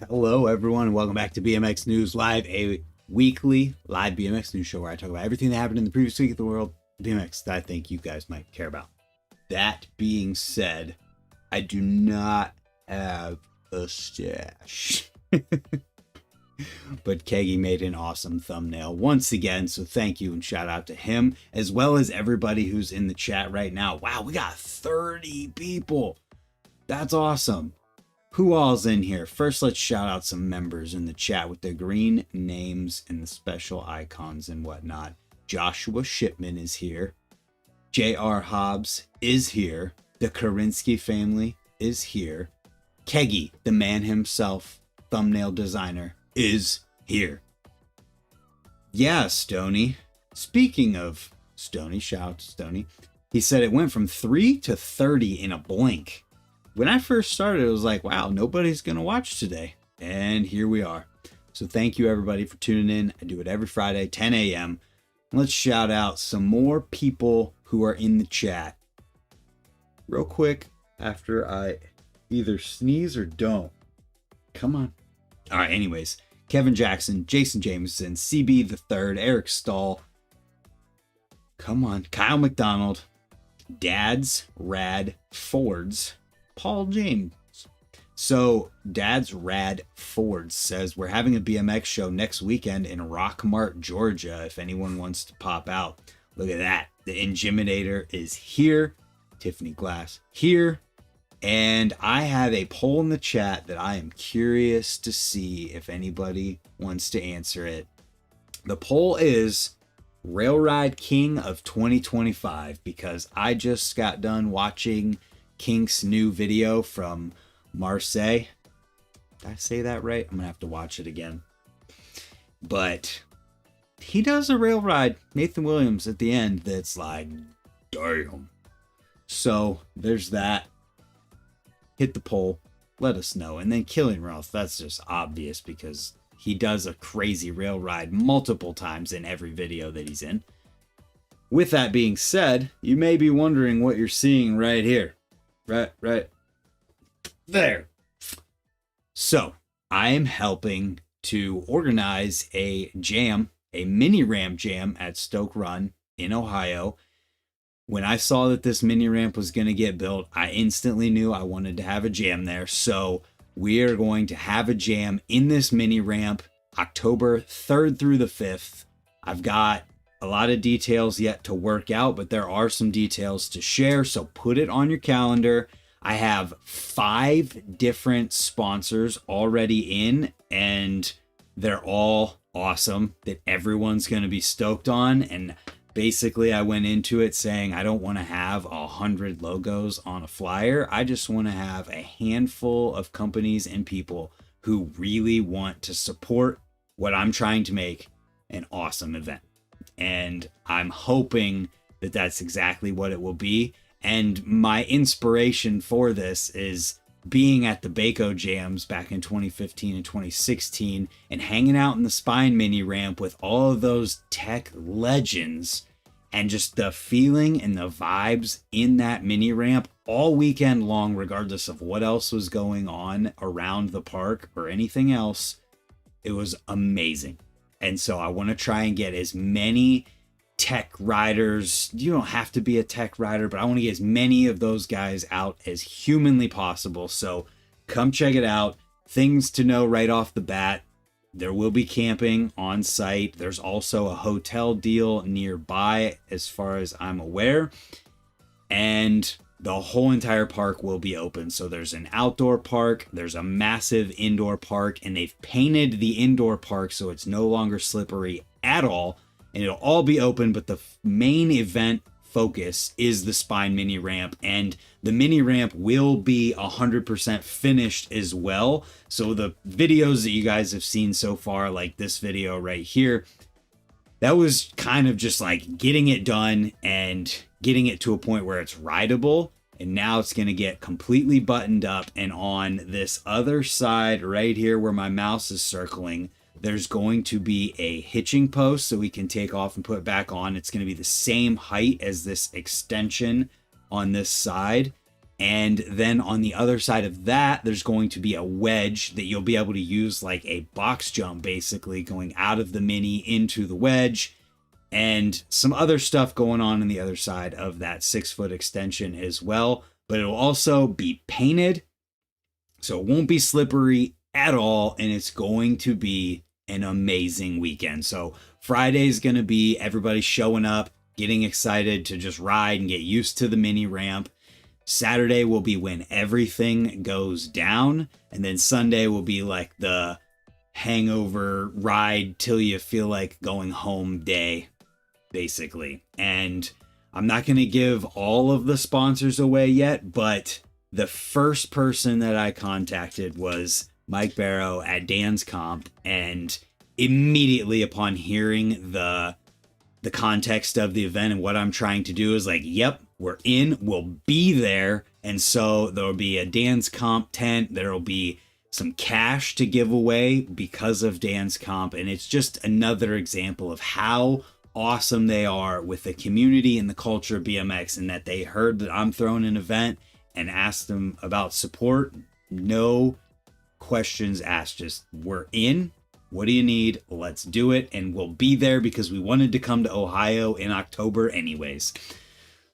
Hello, everyone, and welcome back to BMX News Live, a weekly live BMX news show where I talk about everything that happened in the previous week of the world BMX that I think you guys might care about. That being said, I do not have a stash. But Keggy made an awesome thumbnail once again, so thank you and shout out to him, as well as everybody who's in the chat right now. Wow, we got 30 people. That's awesome. Who all's in here? First, let's shout out some members in the chat with their green names and the special icons and whatnot. Joshua Shipman is here. J.R. Hobbs is here. The Kurinsky family is here. Keggy, the man himself, thumbnail designer, is here. Yeah, Stoney. Speaking of Stoney, shout out to Stoney. He said it went from 3 to 30 in a blink. When I first started, it was like, wow, nobody's going to watch today. And here we are. So thank you, everybody, for tuning in. I do it every Friday, 10 a.m. Let's shout out some more people who are in the chat. Real quick, after I either sneeze or don't. Come on. All right, anyways. Kevin Jackson, Jason Jameson, CB the Third, Eric Stahl. Come on. Kyle McDonald. Dad's Rad Fords. Paul James. So Dad's Rad Ford says we're having a BMX show next weekend in Rockmart, Georgia. If anyone wants to pop out, look at that. The Ingiminator is here. Tiffany Glass here. And I have a poll in the chat that I am curious to see if anybody wants to answer it. The poll is Rail Ride King of 2025 because I just got done watching Kink's new video from Marseille. Did I say that right? I'm gonna have to watch it again. But he does a rail ride, Nathan Williams, at the end that's like, damn. So there's that. Hit the poll, let us know. And then Killing Ralph, that's just obvious because he does a crazy rail ride multiple times in every video that he's in. With that being said, you may be wondering what you're seeing right here. Right there. So I am helping to organize a jam, a mini ramp jam at Stoke Run in Ohio. When I saw that this mini ramp was going to get built, I instantly knew I wanted to have a jam there. So we are going to have a jam in this mini ramp October 3rd through the 5th. I've got a lot of details yet to work out, but there are some details to share, so put it on your calendar. I have 5 different sponsors already in, and they're all awesome that everyone's going to be stoked on. And basically, I went into it saying I don't want to have 100 logos on a flyer. I just want to have a handful of companies and people who really want to support what I'm trying to make an awesome event. And I'm hoping that that's exactly what it will be. And my inspiration for this is being at the Baco Jams back in 2015 and 2016 and hanging out in the Spine mini ramp with all of those tech legends and just the feeling and the vibes in that mini ramp all weekend long, regardless of what else was going on around the park or anything else. It was amazing. And so I want to try and get as many tech riders. You don't have to be a tech rider, but I want to get as many of those guys out as humanly possible. So come check it out. Things to know right off the bat. There will be camping on site. There's also a hotel deal nearby as far as I'm aware. And the whole entire park will be open. So there's an outdoor park, there's a massive indoor park, and they've painted the indoor park so it's no longer slippery at all. And it'll all be open, but the main event focus is the Spine mini ramp, and the mini ramp will be 100% finished as well. So the videos that you guys have seen so far, like this video right here, that was kind of just like getting it done and getting it to a point where it's rideable. And now it's going to get completely buttoned up. And on this other side right here where my mouse is circling, there's going to be a hitching post so we can take off and put back on. It's going to be the same height as this extension on this side. And then on the other side of that, there's going to be a wedge that you'll be able to use like a box jump, basically going out of the mini into the wedge, and some other stuff going on the other side of that 6-foot extension as well. But it'll also be painted, so it won't be slippery at all, and it's going to be an amazing weekend. So Friday is going to be everybody showing up, getting excited to just ride and get used to the mini ramp. Saturday will be when everything goes down, and then Sunday will be like the hangover ride till you feel like going home day, basically. And I'm not going to give all of the sponsors away yet, but the first person that I contacted was Mike Barrow at Dan's Comp, and immediately upon hearing the context of the event and what I'm trying to do is like, yep, we're in, we'll be there. And so there'll be a Dan's Comp tent. There'll be some cash to give away because of Dan's Comp. And it's just another example of how awesome they are with the community and the culture of BMX, and that they heard that I'm throwing an event and asked them about support. No questions asked, just we're in. What do you need? Let's do it. And we'll be there because we wanted to come to Ohio in October anyways.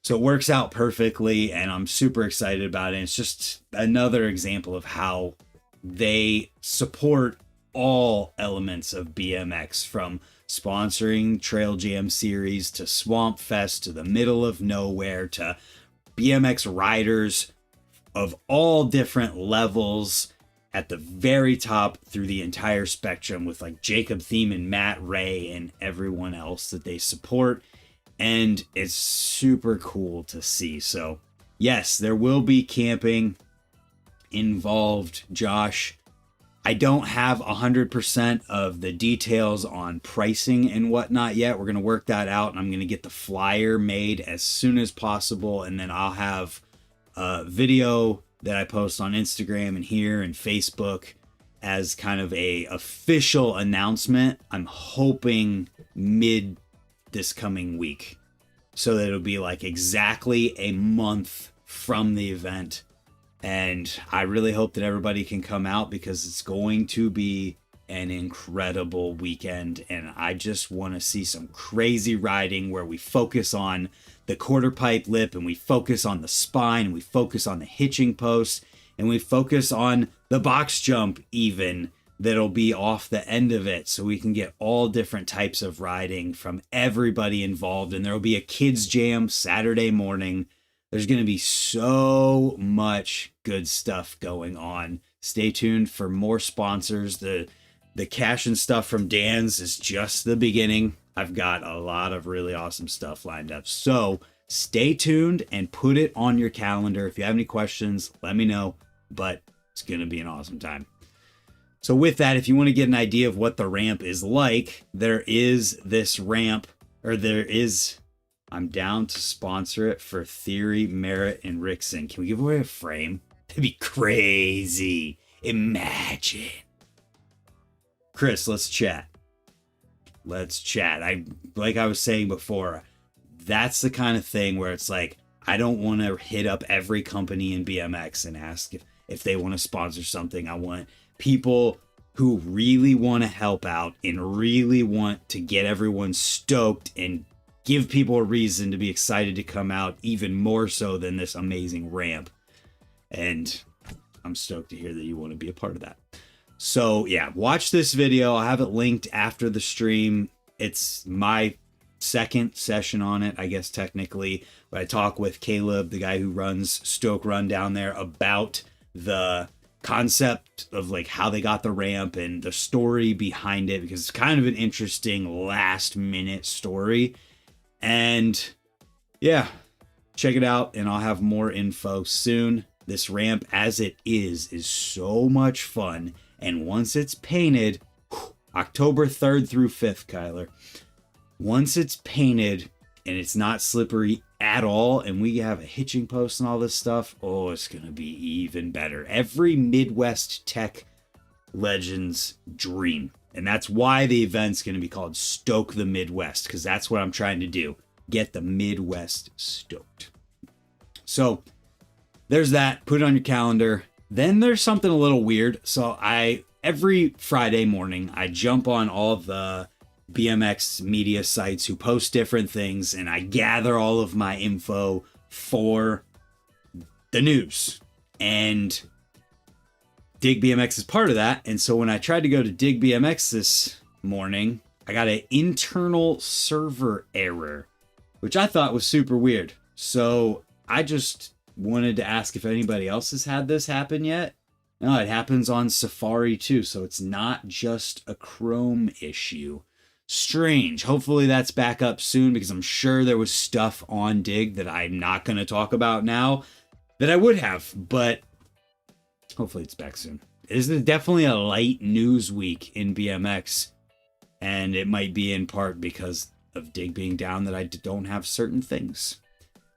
So it works out perfectly, and I'm super excited about it. It's just another example of how they support all elements of BMX, from sponsoring Trail Jam Series to Swamp Fest to the middle of nowhere to BMX riders of all different levels at the very top through the entire spectrum, with like Jacob Thiem and Matt Ray and everyone else that they support. And it's super cool to see. So yes, there will be camping involved, Josh. I don't have 100% of the details on pricing and whatnot yet. We're going to work that out, and I'm going to get the flyer made as soon as possible. And then I'll have a video that I post on Instagram and here and Facebook as kind of a official announcement. I'm hoping mid this coming week, so that it'll be like exactly a month from the event. And I really hope that everybody can come out, because it's going to be an incredible weekend. And I just want to see some crazy riding where we focus on the quarter pipe lip, and we focus on the spine, and we focus on the hitching post, and we focus on the box jump even that'll be off the end of it, so we can get all different types of riding from everybody involved. And there'll be a kids jam Saturday morning. There's going to be so much good stuff going on. Stay tuned for more sponsors. The cash and stuff from Dan's is just the beginning. I've got a lot of really awesome stuff lined up. So stay tuned and put it on your calendar. If you have any questions, let me know, but it's going to be an awesome time. So with that, if you want to get an idea of what the ramp is like, there is this ramp, I'm down to sponsor it for Theory, Merritt, and Rickson. Can we give away a frame? That'd be crazy. Imagine. Chris, let's chat. Like I was saying before, that's the kind of thing where it's like, I don't want to hit up every company in BMX and ask if they want to sponsor something. I want people who really want to help out and really want to get everyone stoked and give people a reason to be excited to come out, even more so than this amazing ramp. And I'm stoked to hear that you want to be a part of that. So yeah, watch this video. I'll have it linked after the stream. It's my second session on it, I guess technically, but I talk with Caleb, the guy who runs Stoke Run down there, about the concept of like how they got the ramp and the story behind it, because it's kind of an interesting last minute story. And yeah, check it out, and I'll have more info soon. This ramp as it is so much fun. And once it's painted, October 3rd through 5th, Kyler, once it's painted and it's not slippery at all, and we have a hitching post and all this stuff, oh, it's going to be even better. Every Midwest tech legend's dream. And that's why the event's going to be called Stoke the Midwest, because that's what I'm trying to do. Get the Midwest stoked. So there's that. Put it on your calendar. Then there's something a little weird. So every Friday morning, I jump on all the BMX media sites who post different things, and I gather all of my info for the news. And Dig BMX is part of that. And so when I tried to go to Dig BMX this morning, I got an internal server error, which I thought was super weird. So I just wanted to ask if anybody else has had this happen yet. No, it happens on Safari too, so it's not just a Chrome issue. Strange. Hopefully that's back up soon, because I'm sure there was stuff on Dig that I'm not going to talk about now that I would have, but hopefully it's back soon. It is definitely a light news week in BMX, and it might be in part because of Dig being down that I don't have certain things.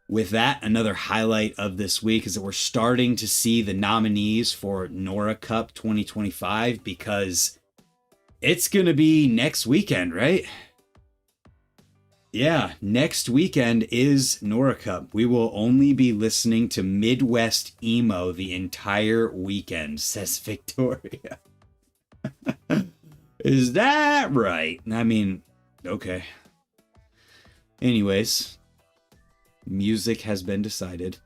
With that, another highlight of this week is that we're starting to see the nominees for NORA Cup 2025, because it's going to be next weekend, right? Yeah, next weekend is NORA Cup. We will only be listening to Midwest emo the entire weekend, says Victoria. Is that right? I mean, okay. Anyways, music has been decided.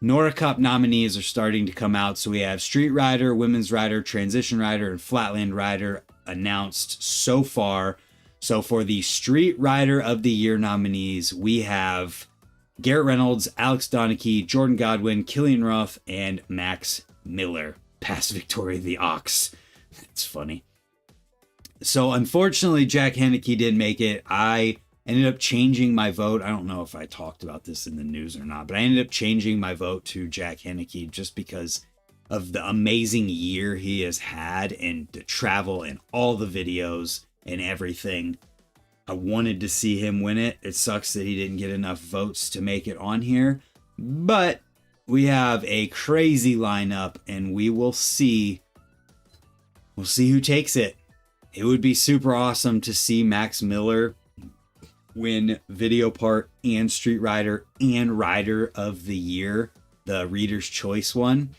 NORA Cup nominees are starting to come out. So we have Street Rider, Women's Rider, Transition Rider, and Flatland Rider announced so far. So for the Street Rider of the Year nominees, we have Garrett Reynolds, Alex Donachie, Jordan Godwin, Killian Roth, and Max Miller. Past Victoria the Ox. That's funny. So unfortunately, Jack Haneke didn't make it. I ended up changing my vote. I don't know if I talked about this in the news or not, but I ended up changing my vote to Jack Haneke just because of the amazing year he has had, and the travel and all the videos and everything. I wanted to see him win it. It sucks that he didn't get enough votes to make it on here, but we have a crazy lineup, and we will see. We'll see who takes it. It would be super awesome to see Max Miller win Video Part and Street Rider and Rider of the Year, the Reader's Choice one.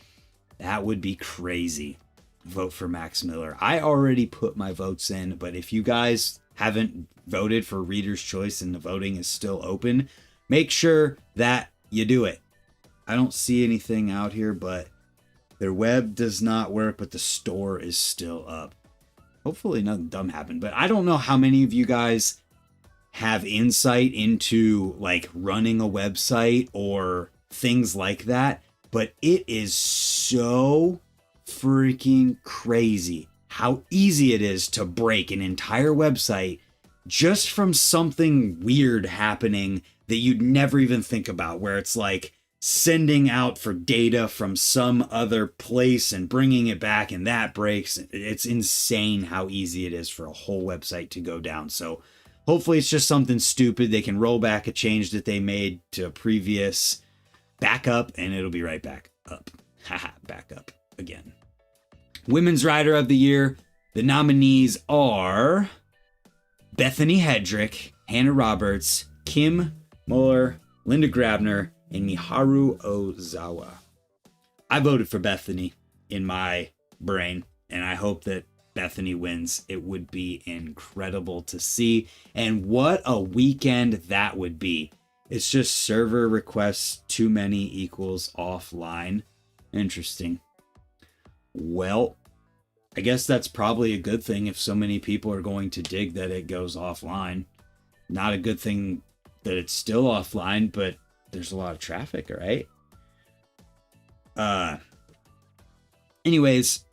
That would be crazy. Vote for Max Miller. I already put my votes in, but if you guys haven't voted for Reader's Choice and the voting is still open, make sure that you do it. I don't see anything out here, but their web does not work, but the store is still up. Hopefully nothing dumb happened, but I don't know how many of you guys have insight into like running a website or things like that, but it is so freaking crazy how easy it is to break an entire website just from something weird happening that you'd never even think about, where it's like sending out for data from some other place and bringing it back, and that breaks. It's insane how easy it is for a whole website to go down. So hopefully it's just something stupid. They can roll back a change that they made to a previous backup, and it'll be right back up. Haha, back up again. Women's Rider of the Year. The nominees are Bethany Hedrick, Hannah Roberts, Kim Muller, Linda Grabner, and Miharu Ozawa. I voted for Bethany in my brain, and I hope that Bethany wins. It would be incredible to see, and what a weekend that would be. It's just server requests too many equals offline. Interesting. Well, I guess that's probably a good thing if so many people are going to Dig that it goes offline. Not a good thing that it's still offline, but there's a lot of traffic, right? Anyways,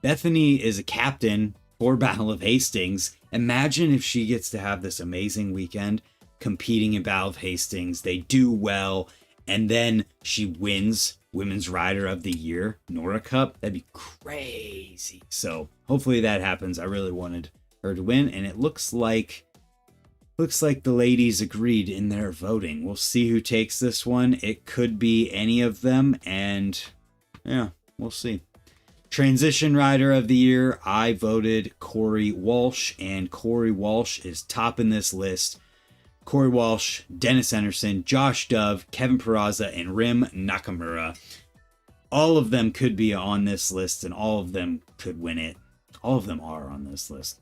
Bethany is a captain for Battle of Hastings. Imagine if she gets to have this amazing weekend competing in Battle of Hastings. They do well, and then she wins Women's Rider of the Year, NORA Cup. That'd be crazy. So hopefully that happens. I really wanted her to win, and it looks like the ladies agreed in their voting. We'll see who takes this one. It could be any of them, and yeah, we'll see. Transition Rider of the Year, I voted Corey Walsh, and Corey Walsh is topping this list. Corey Walsh, Dennis Anderson, Josh Dove, Kevin Peraza, and Rim Nakamura. All of them could be on this list, and all of them could win it. All of them are on this list.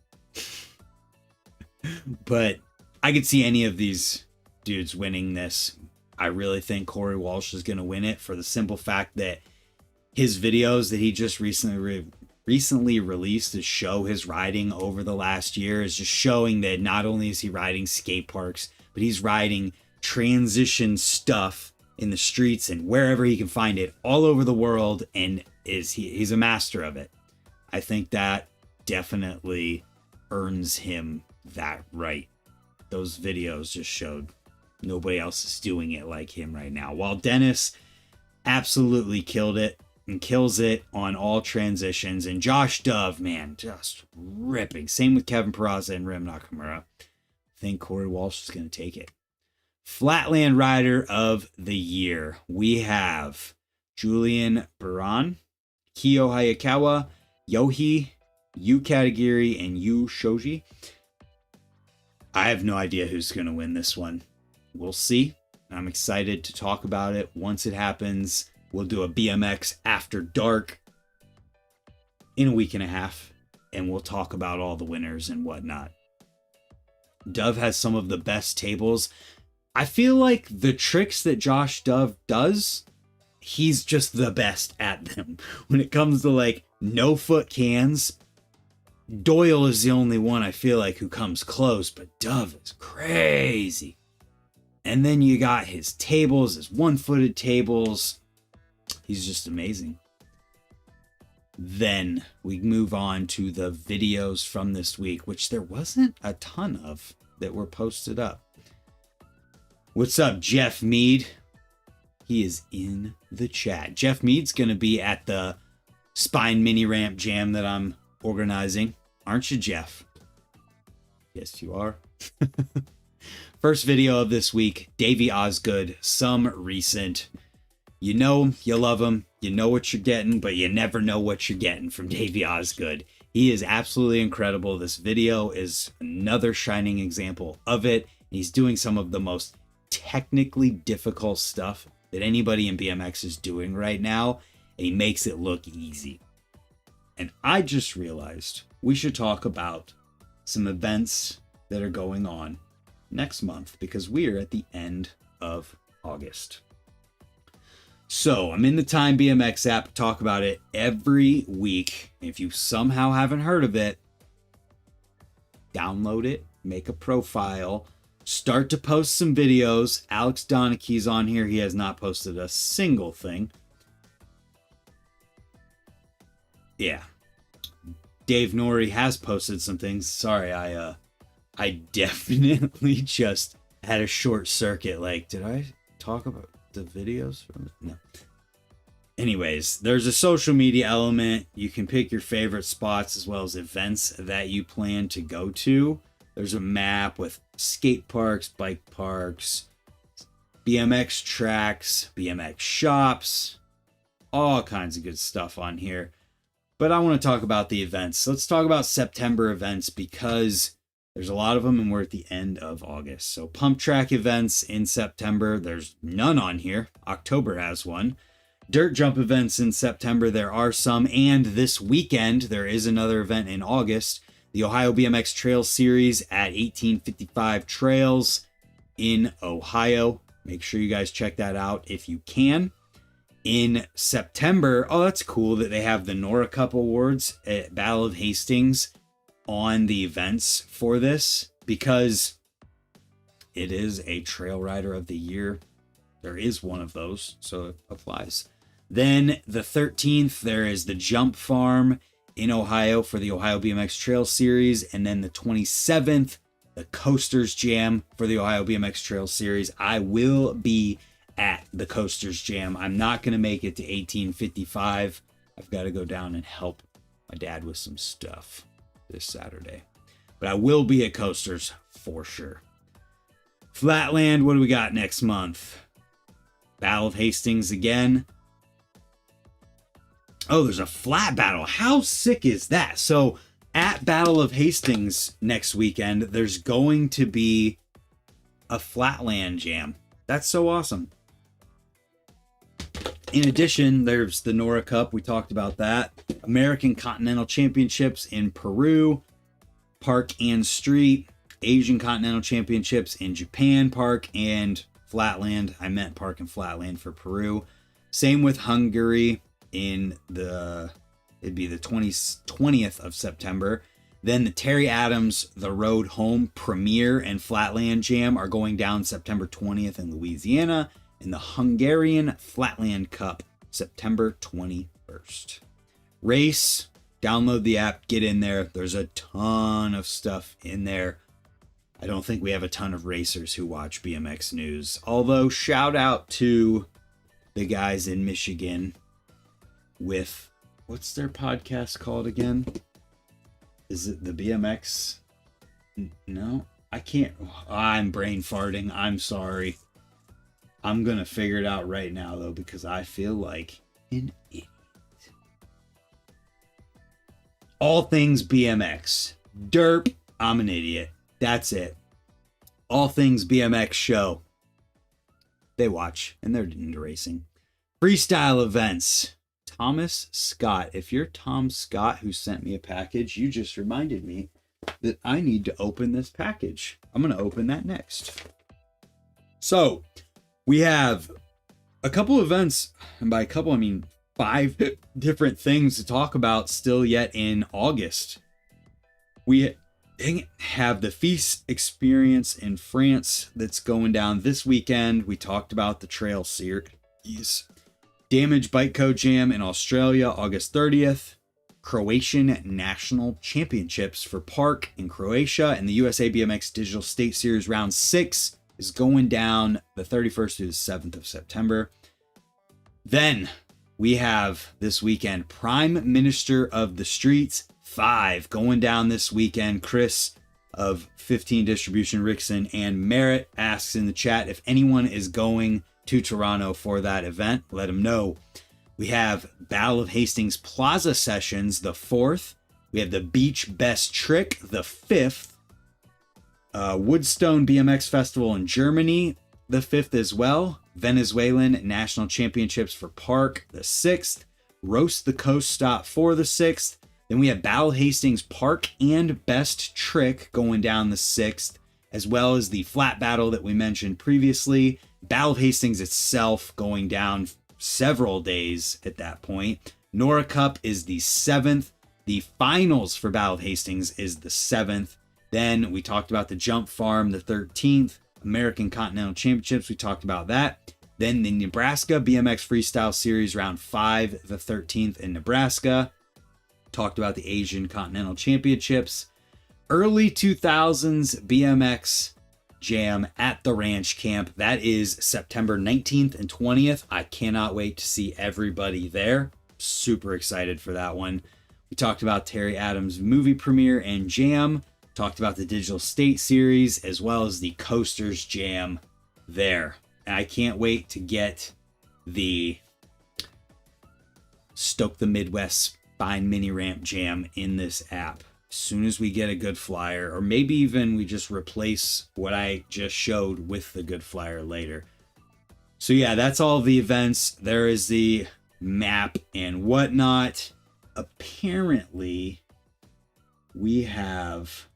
But I could see any of these dudes winning this. I really think Corey Walsh is going to win it for the simple fact that his videos that he just recently released to show his riding over the last year is just showing that not only is he riding skate parks, but he's riding transition stuff in the streets and wherever he can find it all over the world, and he's a master of it. I think that definitely earns him that right. Those videos just showed nobody else is doing it like him right now. While Dennis absolutely killed it and kills it on all transitions. And Josh Dove, man, just ripping. Same with Kevin Peraza and Rim Nakamura. I think Corey Walsh is going to take it. Flatland Rider of the Year. We have Julian Baran, Kiyo Hayakawa, Yohi, Yu Katagiri, and Yu Shoji. I have no idea who's going to win this one. We'll see. I'm excited to talk about it once it happens. We'll do a BMX After Dark in a week and a half, and we'll talk about all the winners and whatnot. Dove has some of the best tables. I feel like the tricks that Josh Dove does, he's just the best at them. When it comes to like no foot cans, Doyle is the only one I feel like who comes close, but Dove is crazy. And then you got his tables, his one-footed tables. He's just amazing. Then we move on to the videos from this week, which there wasn't a ton of that were posted up. What's up, Geoff Meade? He is in the chat. Geoff Meade's going to be at the Spine Mini Ramp Jam that I'm organizing. Aren't you, Geoff? Yes, you are. First video of this week, Davey Osgood, some recent. You know him, you love him, you know what you're getting, but you never know what you're getting from Davey Osgood. He is absolutely incredible. This video is another shining example of it. He's doing some of the most technically difficult stuff that anybody in BMX is doing right now, and he makes it look easy. And I just realized we should talk about some events that are going on next month, because we're at the end of August. So I'm in the Time BMX app, talk about it every week. If you somehow haven't heard of it, download it, make a profile, start to post some videos. Alex Donachie's on here. He has not posted a single thing. Yeah. Dave Norrie has posted some things. Sorry, I definitely just had a short circuit. Like, did I talk about the videos from it? No. Anyways, there's a social media element. You can pick your favorite spots as well as events that you plan to go to. There's a map with skate parks, bike parks, BMX tracks, BMX shops, all kinds of good stuff on here. But I want to talk about the events. Let's talk about September events, because there's a lot of them and we're at the end of August. So pump track events in September, there's none on here. October has one. Dirt jump events in September, there are some. And this weekend, there is another event in August. The Ohio BMX Trail Series at 1855 Trails in Ohio. Make sure you guys check that out if you can. In September, oh, that's cool that they have the NORA Cup Awards at Battle of Hastings on the events for this, because it is a Trail Rider of the Year. There is one of those, so it applies. Then the 13th, there is the Jump Farm in Ohio for the Ohio BMX Trail Series. And then the 27th, the Coasters Jam for the Ohio BMX Trail Series. I will be at the Coasters Jam. I'm not going to make it to 1855. I've got to go down and help my dad with some stuff this Saturday. But I will be at Coasters for sure. Flatland, what do we got next month? Battle of Hastings again. Oh, there's a flat battle. How sick is that? So at Battle of Hastings next weekend, there's going to be a Flatland Jam. That's so awesome. In addition, there's the NORA Cup. We talked about that. American Continental Championships in Peru, Park and Street. Asian Continental Championships in Japan, Park and Flatland. I meant Park and Flatland for Peru. Same with Hungary in it'd be the 20th of September. Then the Terry Adams The Road Home Premier and Flatland Jam are going down September 20th in Louisiana, and the Hungarian Flatland Cup September 21st. Race, download the app, get in there. There's a ton of stuff in there. I don't think we have a ton of racers who watch BMX news, although shout out to the guys in Michigan with, what's their podcast called again? Is it the BMX? No, I can't. I'm brain farting. I'm sorry. I'm going to figure it out right now, though, because I feel like an idiot. All things BMX. Derp, I'm an idiot. That's it. All things BMX show. They watch, and they're into racing. Freestyle events. Thomas Scott. If you're Tom Scott who sent me a package, you just reminded me that I need to open this package. I'm going to open that next. So, we have a couple events, and by a couple, I mean 5 different things to talk about still yet in August. We have the Feast Experience in France that's going down this weekend. We talked about the Trail Series. Damage Bike Code Jam in Australia, August 30th. Croatian National Championships for Park in Croatia, and the USA BMX Digital State Series Round 6 is going down the 31st through the 7th of September. Then we have this weekend Prime Minister of the Streets 5 going down this weekend. Chris of 15 Distribution Rickson and Merritt asks in the chat if anyone is going to Toronto for that event. Let them know. We have Battle of Hastings Plaza Sessions the 4th. We have the Beach Best Trick the 5th. Woodstone BMX Festival in Germany the 5th as well. Venezuelan National Championships for Park the 6th. Roast the Coast Stop for the 6th. Then we have Battle of Hastings Park and Best Trick going down the 6th, as well as the flat battle that we mentioned previously. Battle of Hastings itself going down several days at that point. NORA Cup is the 7th. The finals for Battle of Hastings is the 7th. Then we talked about the Jump Farm the 13th. American Continental Championships, we talked about that. Then the Nebraska BMX Freestyle Series Round 5 the 13th in Nebraska. Talked about the Asian Continental Championships. Early 2000s BMX Jam at the Ranch Camp. That is September 19th and 20th. I cannot wait to see everybody there. Super excited for that one. We talked about Terry Adams' movie premiere and jam. Talked about the Digital State Series as well as the Coasters Jam there. And I can't wait to get the Stoke the Midwest Spine Mini Ramp Jam in this app. As soon as we get a good flyer, or maybe even we just replace what I just showed with the good flyer later. So yeah, that's all the events. There is the map and whatnot. Apparently, we have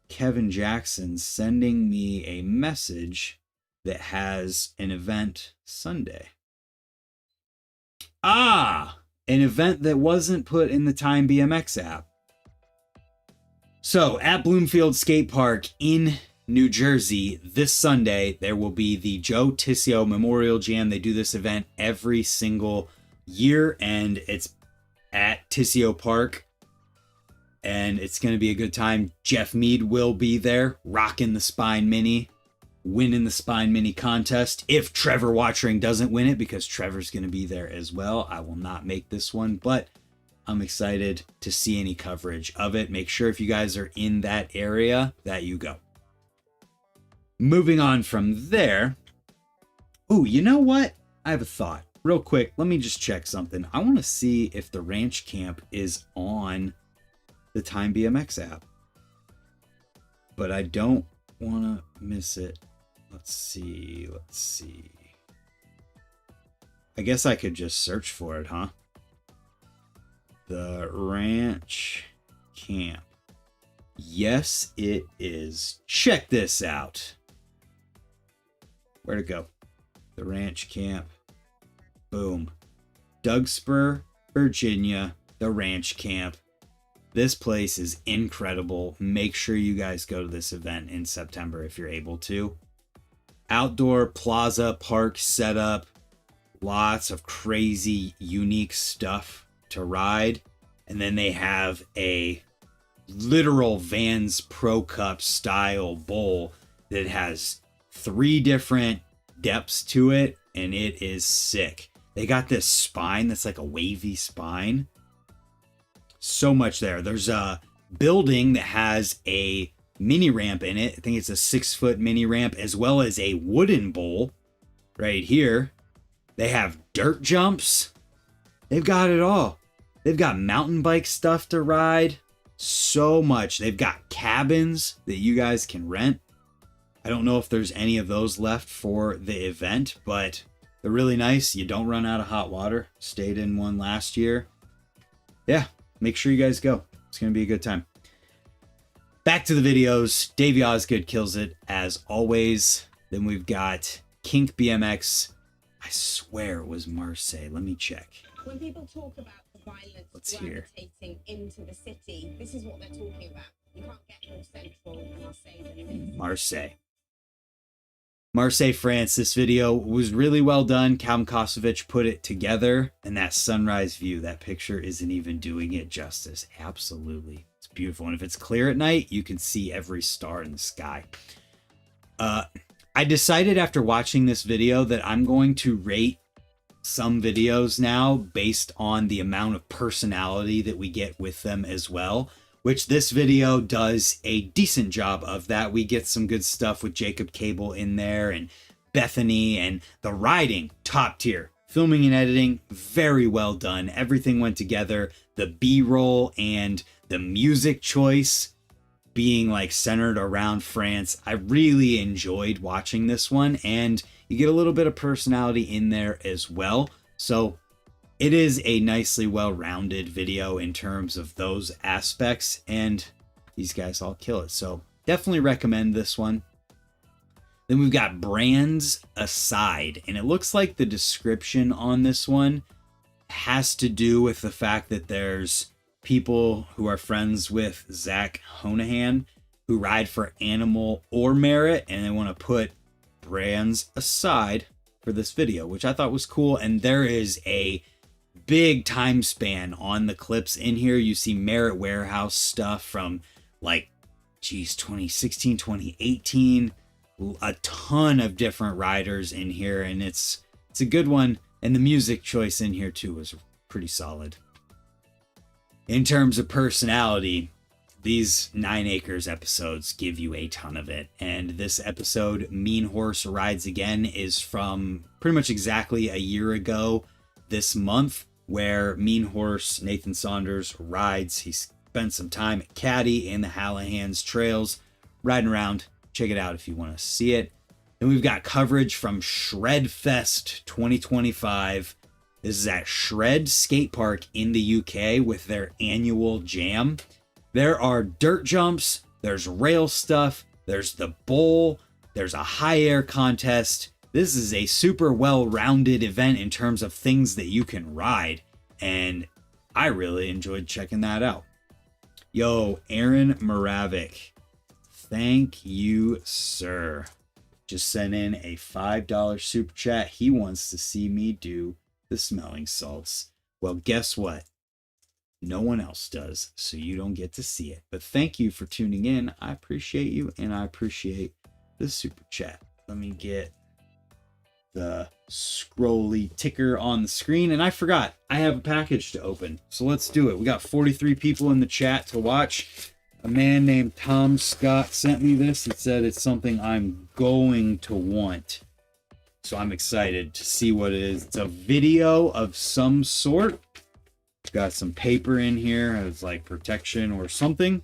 Kevin Jackson sending me a message that has an event Sunday. An event that wasn't put in the Time BMX app. So, at Bloomfield Skate Park in New Jersey, this Sunday, there will be the Joe Tissio Memorial Jam. They do this event every single year, and it's at Tissio Park, and it's going to be a good time. Jeff Meade will be there, rocking the Spine Mini, winning the Spine Mini contest. If Trevor Watchering doesn't win it, because Trevor's going to be there as well, I will not make this one, but I'm excited to see any coverage of it. Make sure if you guys are in that area that you go. Moving on from there. Ooh, you know what? I have a thought. Real quick, let me just check something. I want to see if the Ranch Camp is on the Time BMX app. But I don't want to miss it. Let's see. I guess I could just search for it, huh? The ranch camp. Yes, it is. Check this out. Where'd it go? The ranch camp. Boom. Dougspur, Virginia, the ranch camp. This place is incredible. Make sure you guys go to this event in September if you're able to. Outdoor plaza park setup. Lots of crazy, unique stuff to ride. And then they have a literal Vans Pro Cup style bowl that has 3 different depths to it, and it is sick. They got this spine that's like a wavy spine. So much there. There's a building that has a mini ramp in it. I think it's a 6-foot mini ramp, as well as a wooden bowl right here. They have dirt jumps. They've got it all. They've got mountain bike stuff to ride. So much. They've got cabins that you guys can rent. I don't know if there's any of those left for the event, but they're really nice. You don't run out of hot water. Stayed in one last year. Yeah, make sure you guys go. It's going to be a good time. Back to the videos. Davey Osgood kills it as always. Then we've got Kink BMX. I swear it was Marseille. Let me check. When people talk about the violence gravitating into the city, this is what they're talking about. You can't get more central than Marseille than it is. Marseille, France. This video was really well done. Calvin Kosovich put it together, and that sunrise view, that picture isn't even doing it justice. Absolutely. It's beautiful. And if it's clear at night, you can see every star in the sky. I decided after watching this video that I'm going to rate some videos now based on the amount of personality that we get with them as well, which this video does a decent job of that. We get some good stuff with Jacob Cable in there, and Bethany, and the riding, top tier. Filming and editing, very well done. Everything went together. The B-roll and the music choice being like centered around France. I really enjoyed watching this one, and you get a little bit of personality in there as well. So it is a nicely well-rounded video in terms of those aspects, and these guys all kill it. So definitely recommend this one. Then we've got Brands Aside, and it looks like the description on this one has to do with the fact that there's people who are friends with Zach Honahan who ride for Animal or Merit, and they want to put brands aside for this video, which I thought was cool. And there is a big time span on the clips in here. You see Merit Warehouse stuff from like 2016, 2018, a ton of different riders in here, and it's a good one. And the music choice in here too was pretty solid. In terms of personality, these 9 Acres episodes give you a ton of it. And this episode, Mean Horse Rides Again, is from pretty much exactly a year ago this month, where Mean Horse, Nathan Saunders, rides. He spent some time at Caddy in the Hallahans trails, riding around. Check it out if you want to see it. Then we've got coverage from Shred Fest 2025. This is at Shred Skate Park in the UK with their annual jam. There are dirt jumps, there's rail stuff, there's the bowl, there's a high air contest. This is a super well-rounded event in terms of things that you can ride, and I really enjoyed checking that out. Yo, Aaron Moravik, thank you, sir. Just sent in a $5 super chat. He wants to see me do the smelling salts. Well, guess what? No one else does, so you don't get to see it. But thank you for tuning in. I appreciate you, and I appreciate the super chat. Let me get the scrolly ticker on the screen, and I forgot I have a package to open, so let's do it. We got 43 people in the chat to watch. A man named Tom Scott sent me this. It said it's something I'm going to want, so I'm excited to see what it is. It's a video of some sort. Got some paper in here as like protection or something.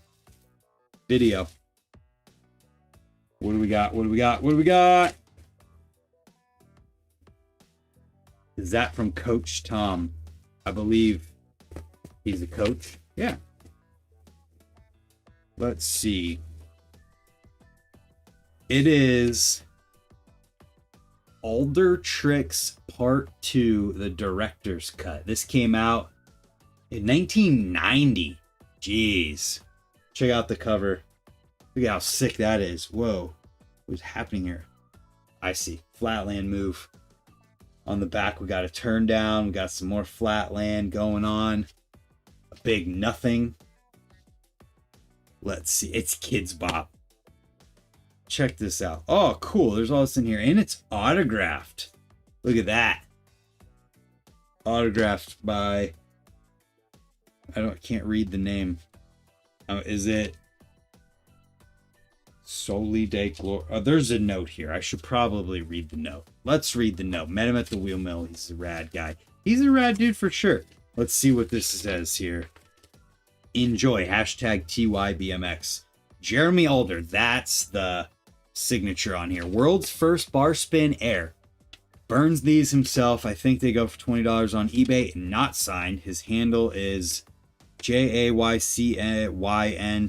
Video. What do we got? What do we got? What do we got? Is that from Coach Tom? I believe he's a coach. Yeah. Let's see. It is Alder Tricks Part 2, the director's cut. This came out in 1990. Jeez. Check out the cover. Look at how sick that is. Whoa. What's happening here? I see. Flatland move. On the back, we got a turn down. We got some more flatland going on. A big nothing. Let's see. It's Kids Bop. Check this out. Oh, cool. There's all this in here. And it's autographed. Look at that. Autographed by... I can't read the name. Is it... Soli de Gloria? Oh, there's a note here. I should probably read the note. Let's read the note. Met him at the wheel mill. He's a rad guy. He's a rad dude for sure. Let's see what this says here. Enjoy. Hashtag TYBMX. Jeremy Alder. That's the signature on here. World's first bar spin air. Burns these himself. I think they go for $20 on eBay. Not signed. His handle is JAYCYN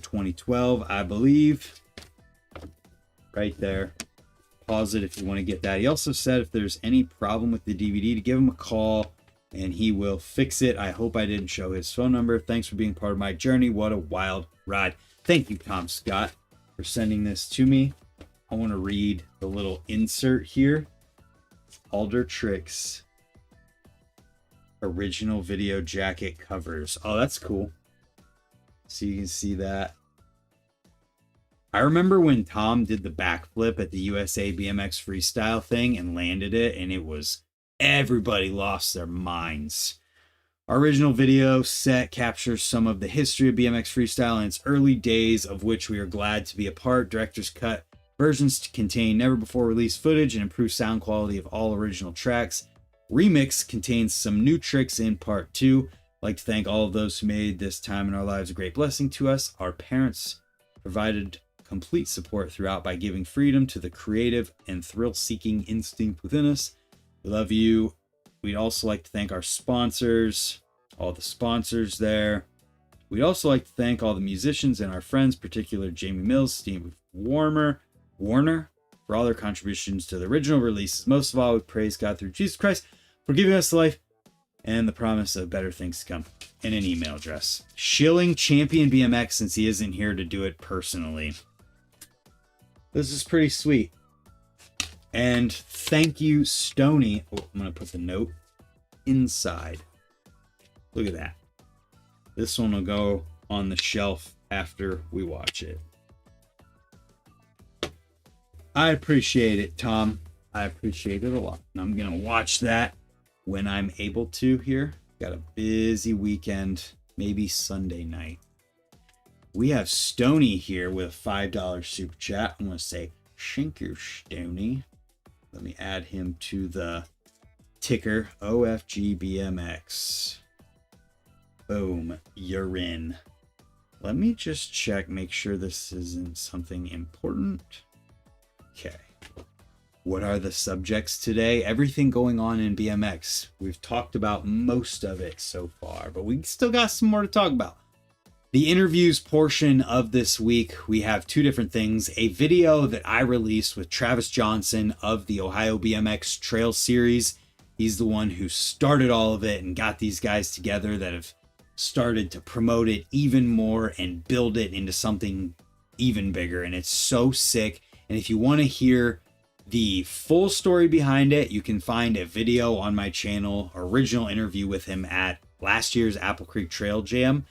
2012, I believe. Right there. Pause it if you want to get that. He also said if there's any problem with the DVD to give him a call and he will fix it. I hope I didn't show his phone number. Thanks for being part of my journey. What a wild ride. Thank you, Tom Scott, for sending this to me. I want to read the little insert here. Alder Tricks original video jacket covers. Oh, that's cool. So you can see that. I remember when Tom did the backflip at the USA BMX freestyle thing and landed it, and it was, everybody lost their minds. Our original video set captures some of the history of BMX freestyle in its early days, of which we are glad to be a part. Director's cut versions to contain never before released footage and improved sound quality of all original tracks. Remix contains some new tricks in part 2. I'd like to thank all of those who made this time in our lives a great blessing to us. Our parents provided complete support throughout by giving freedom to the creative and thrill-seeking instinct within us. We love you. We'd also like to thank our sponsors, all the sponsors there. We'd also like to thank all the musicians and our friends, particularly Jamie Mills, Steve Warner, for all their contributions to the original releases. Most of all, we praise God through Jesus Christ for giving us life and the promise of better things to come. And an email address. Shilling Champion BMX, since he isn't here to do it personally. This is pretty sweet. And thank you, Stony. Oh, I'm going to put the note inside. Look at that. This one will go on the shelf after we watch it. I appreciate it, Tom. I appreciate it a lot. And I'm going to watch that when I'm able to here. Got a busy weekend, maybe Sunday night. We have Stony here with a $5 super chat. I'm going to say, shank your Stony. Let me add him to the ticker, OFGBMX. Boom, you're in. Let me just check, make sure this isn't something important. Okay. What are the subjects today? Everything going on in BMX. We've talked about most of it so far, but we still got some more to talk about. The interviews portion of this week, we have two different things. A video that I released with Travis Johnson of the Ohio BMX Trail Series. He's the one who started all of it and got these guys together that have started to promote it even more and build it into something even bigger. And it's so sick. And if you want to hear the full story behind it, you can find a video on my channel, original interview with him at last year's Apple Creek Trail Jam,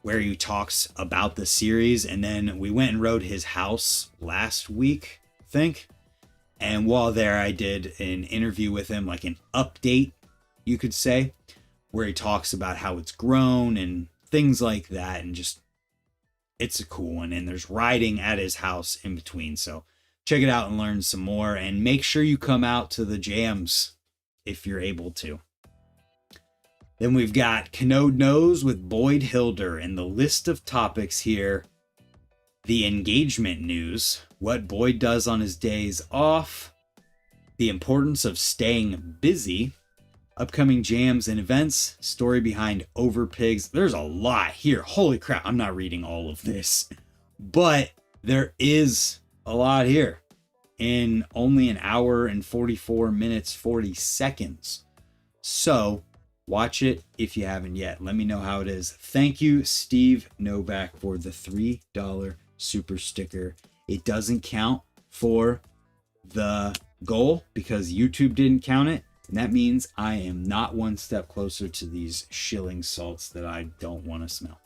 where he talks about the series. And then we went and rode his house last week, I think. And while there, I did an interview with him, like an update, you could say, where he talks about how it's grown and things like that. And just, it's a cool one. And there's riding at his house in between. So check it out and learn some more. And make sure you come out to the jams if you're able to. Then we've got Canode Knows with Boyd Hilder, and the list of topics here the engagement news, what Boyd does on his days off, the importance of staying busy, upcoming jams and events, story behind Over Pigs. There's a lot here. Holy crap, I'm not reading all of this, but there is a lot here in only an hour and 44 minutes, 40 seconds. So watch it if you haven't yet. Let me know how it is. Thank you, Steve Novak, for the $3 super sticker. It doesn't count for the goal because YouTube didn't count it. And that means I am not one step closer to these shilling salts that I don't want to smell.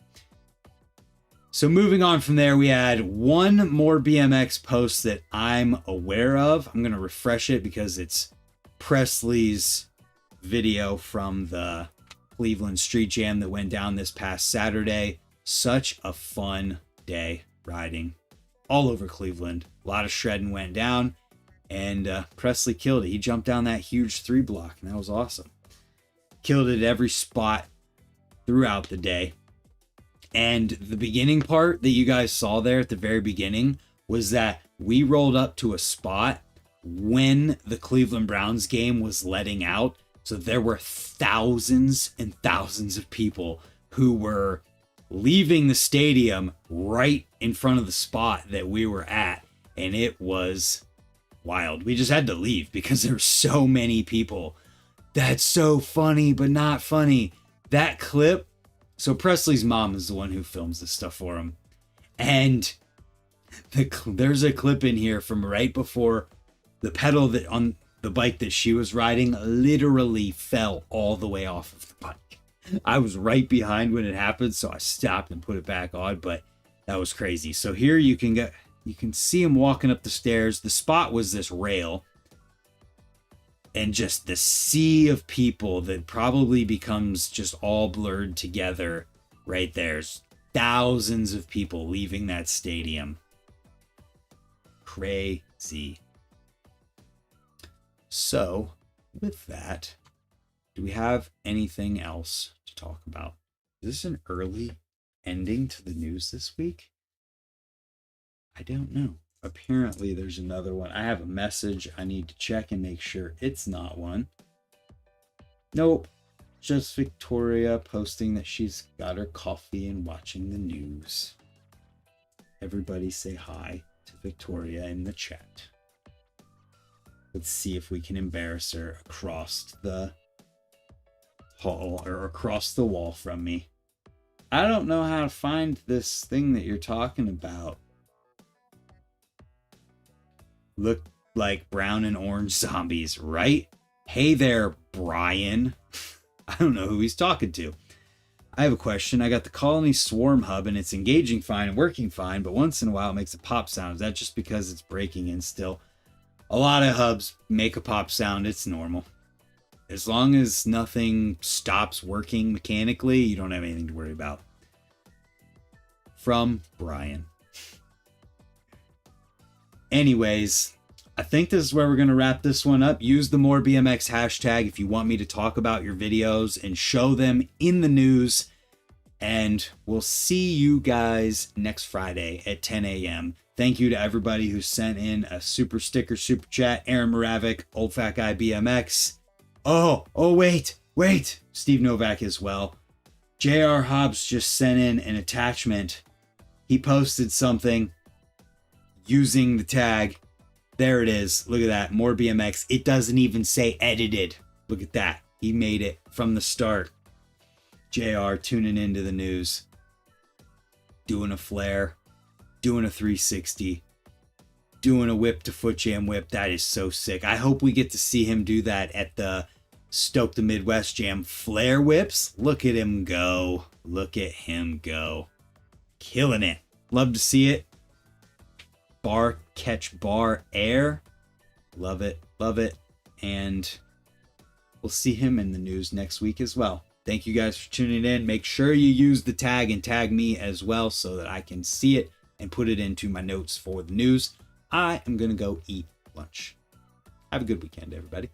So moving on from there, we had one more BMX post that I'm aware of. I'm going to refresh it because it's Presley's video from the Cleveland Street Jam that went down this past Saturday. Such a fun day riding all over Cleveland. A lot of shredding went down, and Presley killed it. He jumped down that huge 3-block, and that was awesome. Killed it at every spot throughout the day. And the beginning part that you guys saw there at the very beginning was that we rolled up to a spot when the Cleveland Browns game was letting out. So there were thousands and thousands of people who were leaving the stadium right in front of the spot that we were at. And it was wild. We just had to leave because there were so many people. That's so funny, but not funny. That clip. So Presley's mom is the one who films this stuff for him. And there's a clip in here from right before the pedal that on the bike that she was riding literally fell all the way off of the bike. I was right behind when it happened, so I stopped and put it back on, but that was crazy. So here you can see him walking up the stairs. The spot was this rail, and just the sea of people that probably becomes just all blurred together right there's thousands of people leaving that stadium. Crazy. So, with that, do we have anything else to talk about? Is this an early ending to the news this week? I don't know. Apparently, there's another one. I have a message I need to check and make sure it's not one. Nope. Just Victoria posting that she's got her coffee and watching the news. Everybody say hi to Victoria in the chat. Let's see if we can embarrass her across the hall or across the wall from me. I don't know how to find this thing that you're talking about. Look like brown and orange zombies, right? Hey there, Brian. I don't know who he's talking to. I have a question. I got the Colony Swarm Hub and it's engaging fine and working fine, but once in a while it makes a pop sound. Is that just because it's breaking in still? A lot of hubs make a pop sound. It's normal. As long as nothing stops working mechanically, you don't have anything to worry about. From Brian. Anyways, I think this is where we're going to wrap this one up. Use the More BMX hashtag if you want me to talk about your videos and show them in the news. And we'll see you guys next Friday at 10 a.m. Thank you to everybody who sent in a super sticker, super chat. Aaron Moravik, Old Fat Guy BMX. Oh, wait. Steve Novak as well. J.R. Hobbs just sent in an attachment. He posted something using the tag. There it is. Look at that. More BMX. It doesn't even say edited. Look at that. He made it from the start. JR tuning into the news. Doing a flare. Doing a 360. Doing a whip to foot jam whip. That is so sick. I hope we get to see him do that at the Stoke the Midwest Jam flare whips. Look at him go. Look at him go. Killing it. Love to see it. Bar catch bar air. Love it. And we'll see him in the news next week as well. Thank you guys for tuning in. Make sure you use the tag and tag me as well so that I can see it and put it into my notes for the news. I am going to go eat lunch. Have a good weekend, everybody.